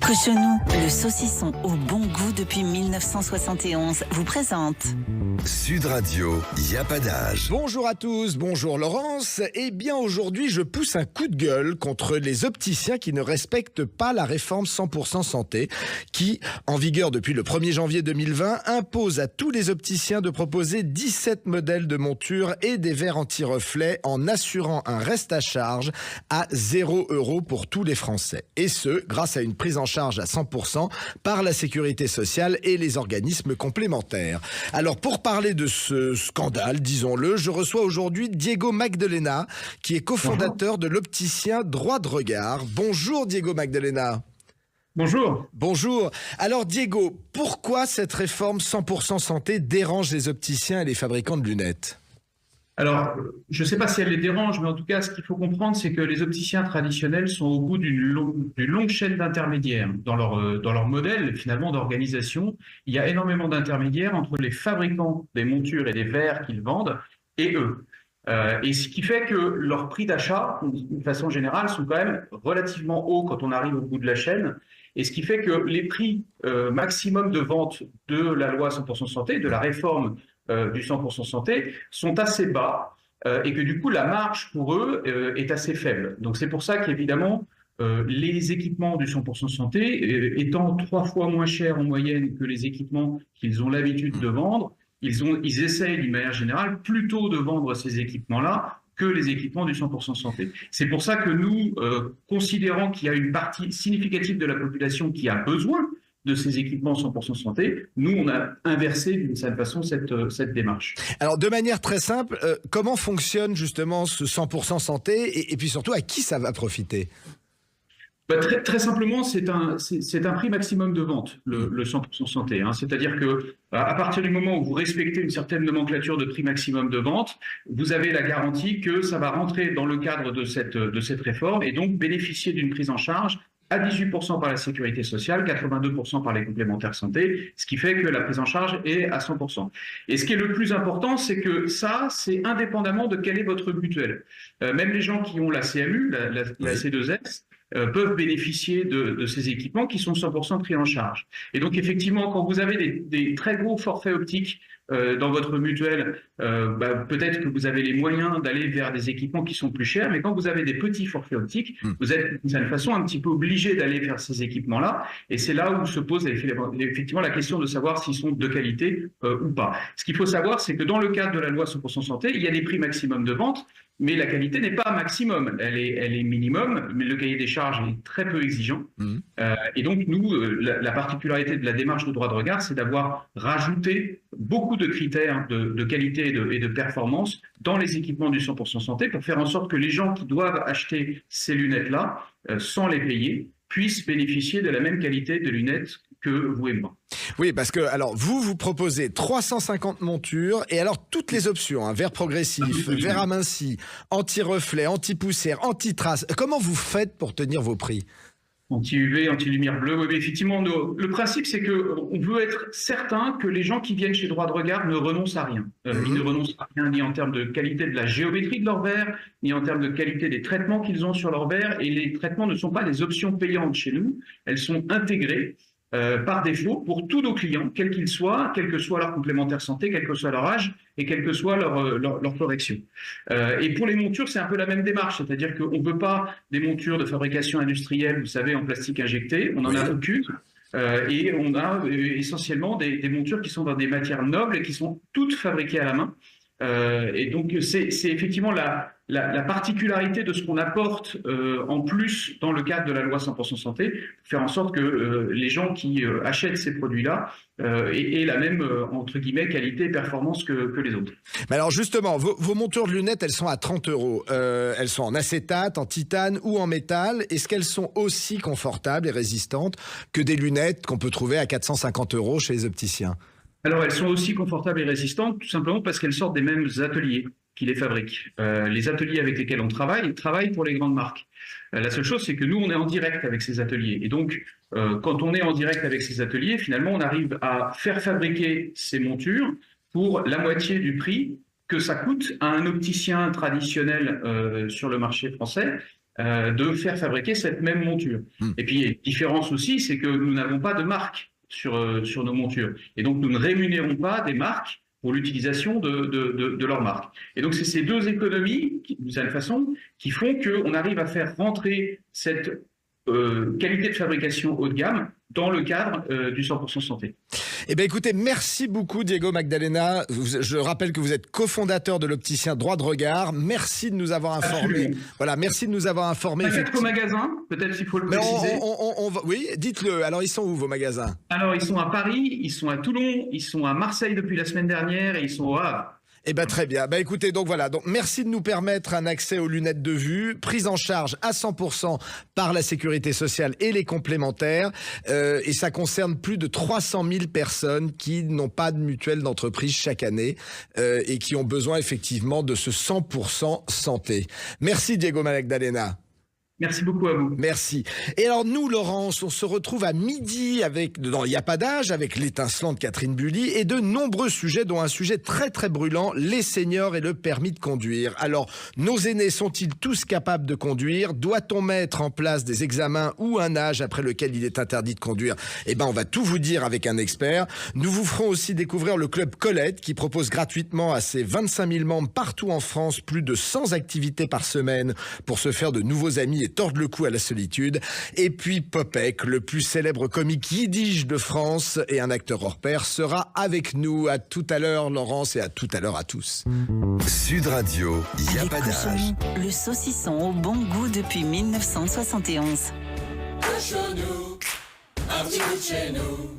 Cochonou, le saucisson au bon goût depuis 1971, vous présente Sud Radio, y a pas d'âge. Bonjour à tous, bonjour Laurence. Eh bien aujourd'hui, je pousse un coup de gueule contre les opticiens qui ne respectent pas la réforme 100% santé qui, en vigueur depuis le 1er janvier 2020, impose à tous les opticiens de proposer 17 modèles de montures et des verres anti-reflets en assurant un reste à charge à 0 € pour tous les Français. Et ce, grâce à une prise en charge à 100% par la Sécurité sociale et les organismes complémentaires. Alors pour parler de ce scandale, disons-le, je reçois aujourd'hui Diego Magdalena, qui est cofondateur de l'opticien Droit de Regard. Bonjour Diego Magdalena. Bonjour. Bonjour. Alors Diego, pourquoi cette réforme 100% santé dérange les opticiens et les fabricants de lunettes ? Alors, je ne sais pas si elle les dérange, mais en tout cas, ce qu'il faut comprendre, c'est que les opticiens traditionnels sont au bout d'une longue chaîne d'intermédiaires. Dans leur modèle, finalement, d'organisation, il y a énormément d'intermédiaires entre les fabricants des montures et des verres qu'ils vendent et eux. Et ce qui fait que leurs prix d'achat, de façon générale, sont quand même relativement hauts quand on arrive au bout de la chaîne. Et ce qui fait que les prix maximum de vente de la loi 100% santé, de la réforme du 100% santé, sont assez bas et que du coup, la marge pour eux est assez faible. Donc c'est pour ça qu'évidemment, les équipements du 100% santé, étant 3 fois moins chers en moyenne que les équipements qu'ils ont l'habitude de vendre, ils essayent d'une manière générale plutôt de vendre ces équipements-là que les équipements du 100% santé. C'est pour ça que nous considérons qu'il y a une partie significative de la population qui a besoin de ces équipements 100% santé. Nous, on a inversé d'une certaine façon cette démarche. Alors, de manière très simple, comment fonctionne justement ce 100% santé et puis surtout, à qui ça va profiter ? Très simplement, c'est un prix maximum de vente, le 100% santé. C'est-à-dire que à partir du moment où vous respectez une certaine nomenclature de prix maximum de vente, vous avez la garantie que ça va rentrer dans le cadre de cette réforme et donc bénéficier d'une prise en charge à 18% par la Sécurité sociale, 82% par les complémentaires santé, ce qui fait que la prise en charge est à 100%. Et ce qui est le plus important, c'est que ça, c'est indépendamment de quelle est votre mutuelle. Même les gens qui ont la CMU, la C2S, peuvent bénéficier de ces équipements qui sont 100% pris en charge. Et donc effectivement, quand vous avez des très gros forfaits optiques dans votre mutuelle, peut-être que vous avez les moyens d'aller vers des équipements qui sont plus chers, mais quand vous avez des petits forfaits optiques, vous êtes d'une certaine façon un petit peu obligé d'aller vers ces équipements-là, et c'est là où se pose effectivement la question de savoir s'ils sont de qualité ou pas. Ce qu'il faut savoir, c'est que dans le cadre de la loi 100% santé, il y a des prix maximum de vente, mais la qualité n'est pas maximum, elle est minimum, mais le cahier des charges est très peu exigeant. Et donc nous, la particularité de la démarche de droit de regard, c'est d'avoir rajouté beaucoup de critères de qualité et de performance dans les équipements du 100% santé pour faire en sorte que les gens qui doivent acheter ces lunettes-là, sans les payer, puissent bénéficier de la même qualité de lunettes que vous et moi. Oui, parce que alors vous proposez 350 montures et alors toutes les options, verre progressif, verre aminci, anti-reflet, anti-poussière, anti-trace. Comment vous faites pour tenir vos prix ? Anti-UV, anti-lumière bleue, oui, mais effectivement, le principe, c'est qu'on veut être certain que les gens qui viennent chez Droit de Regard ne renoncent à rien. Ils ne renoncent à rien ni en termes de qualité de la géométrie de leur verre, ni en termes de qualité des traitements qu'ils ont sur leur verre. Et les traitements ne sont pas des options payantes chez nous, elles sont intégrées par défaut pour tous nos clients, quels qu'ils soient, quel que soit leur complémentaire santé, quel que soit leur âge et quelle que soit leur correction. Et pour les montures, c'est un peu la même démarche, c'est-à-dire qu'on ne veut pas des montures de fabrication industrielle, vous savez, en plastique injecté, on n'en a aucune. Et on a essentiellement des montures qui sont dans des matières nobles et qui sont toutes fabriquées à la main. Et donc, c'est effectivement la particularité de ce qu'on apporte en plus dans le cadre de la loi 100% santé, faire en sorte que les gens qui achètent ces produits-là aient la même, entre guillemets, qualité et performance que les autres. Mais alors justement, vos montures de lunettes, elles sont à 30 €. Elles sont en acétate, en titane ou en métal. Est-ce qu'elles sont aussi confortables et résistantes que des lunettes qu'on peut trouver à 450 € chez les opticiens ? Alors, elles sont aussi confortables et résistantes, tout simplement parce qu'elles sortent des mêmes ateliers qui les fabriquent. Les ateliers avec lesquels on travaille, ils travaillent pour les grandes marques. La seule chose, c'est que nous, on est en direct avec ces ateliers. Et donc, quand on est en direct avec ces ateliers, finalement, on arrive à faire fabriquer ces montures pour la moitié du prix que ça coûte à un opticien traditionnel sur le marché français. de faire fabriquer cette même monture. Et puis, la différence aussi, c'est que nous n'avons pas de marque sur nos montures. Et donc, nous ne rémunérons pas des marques pour l'utilisation de leur marque. Et donc, c'est ces deux économies, d'une certaine façon, qui font qu'on arrive à faire rentrer cette qualité de fabrication haut de gamme dans le cadre du 100% santé. Eh bien, écoutez, merci beaucoup, Diego Magdalena. Je rappelle que vous êtes cofondateur de l'opticien Droit de Regard. Merci de nous avoir informés. Absolument. Voilà, merci de nous avoir informés. Pas qu'au magasin, peut-être s'il faut le préciser. Oui, dites-le. Alors, ils sont où, vos magasins? Alors, ils sont à Paris, ils sont à Toulon, ils sont à Marseille depuis la semaine dernière et ils sont au Havre. Eh ben très bien. Ben écoutez, donc voilà. Donc merci de nous permettre un accès aux lunettes de vue, prise en charge à 100% par la sécurité sociale et les complémentaires. Et ça concerne plus de 300 000 personnes qui n'ont pas de mutuelle d'entreprise chaque année et qui ont besoin effectivement de ce 100% santé. Merci Diego Magdalena. Merci beaucoup à vous. Merci. Et alors nous, Laurence, on se retrouve à midi dans Y a pas d'âge avec l'étincelante Catherine Bully et de nombreux sujets, dont un sujet très très brûlant, les seniors et le permis de conduire. Alors, nos aînés sont-ils tous capables de conduire? Doit-on mettre en place des examens ou un âge après lequel il est interdit de conduire? Eh ben, on va tout vous dire avec un expert. Nous vous ferons aussi découvrir le club Colette qui propose gratuitement à ses 25 000 membres partout en France plus de 100 activités par semaine pour se faire de nouveaux amis et tordre le cou à la solitude. Et puis Popek, le plus célèbre comique yiddish de France et un acteur hors pair, sera avec nous. À tout à l'heure, Laurence, et à tout à l'heure à tous. Sud Radio, y a Avec pas d'âge. Cochon, le saucisson au bon goût depuis 1971. Un chez nous, un petit bout de chez nous.